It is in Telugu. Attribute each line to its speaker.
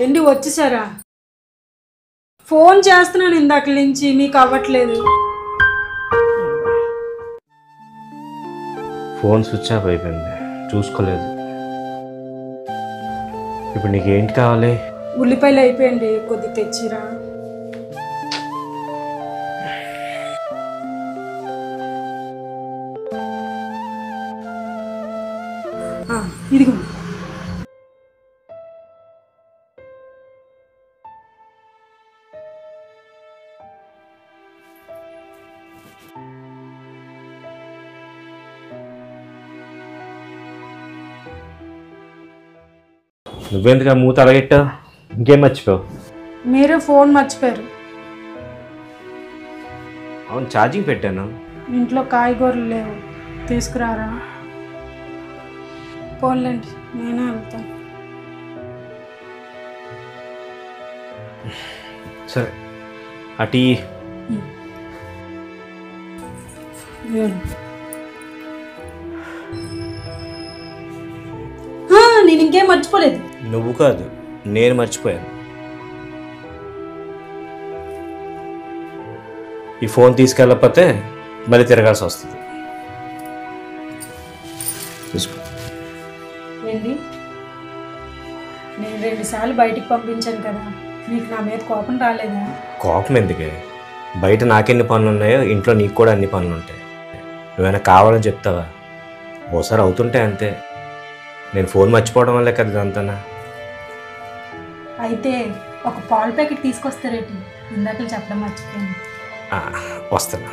Speaker 1: ఏంటి వచ్చేసారా? ఫోన్ చేస్తున్నాను ఇందాక నుంచి, మీకు అవ్వట్లేదు.
Speaker 2: ఫోన్ స్విచ్ ఆఫ్ అయిపోయింది, చూసుకోలేదు. ఇప్పుడు నీకేంటి కావాలి?
Speaker 1: ఉల్లిపాయలు అయిపోయండి, కొద్ది తెచ్చిరా. ఇదిగో.
Speaker 2: నువ్వెందుకు మూత అలాగెట్టావు? ఇంకేం మర్చిపోయావు?
Speaker 1: మీరే ఫోన్ మర్చిపోయారు.
Speaker 2: అవును, ఛార్జింగ్ పెట్టాను.
Speaker 1: ఇంట్లో కాయగూరలు లేవు, తీసుకురారా? పోన్లేండి, నేనే వెళ్తాను.
Speaker 2: సరే, అటు
Speaker 1: నేను ఇంకేం మర్చిపోలేదు.
Speaker 2: నువ్వు కాదు, నేను మర్చిపోయాను. ఈ ఫోన్ తీసుకెళ్ళకపోతే మళ్ళీ తిరగాల్సి వస్తుంది. తీసుకో.
Speaker 1: ఏంటి, నేను 2 సార్లు బయటికి పంపించాను కదా, మీకు నా మీద కోపం రాలేదా?
Speaker 2: కోపం ఎందుకే? బయట నాకెన్ని పనులు ఉన్నాయో ఇంట్లో నీకు కూడా అన్ని పనులు ఉంటాయి. నువ్వైనా కావాలని చెప్తావా? ఓసారి అవుతుంటాయి అంతే. నేను ఫోన్ మర్చిపోవడం వల్లే కదా ఇదంతా.
Speaker 1: అయితే ఒక పాల ప్యాకెట్ తీసుకొస్తారేంటి? ఇందాక చెప్పడం మర్చిపోయాను.
Speaker 2: వస్తాను.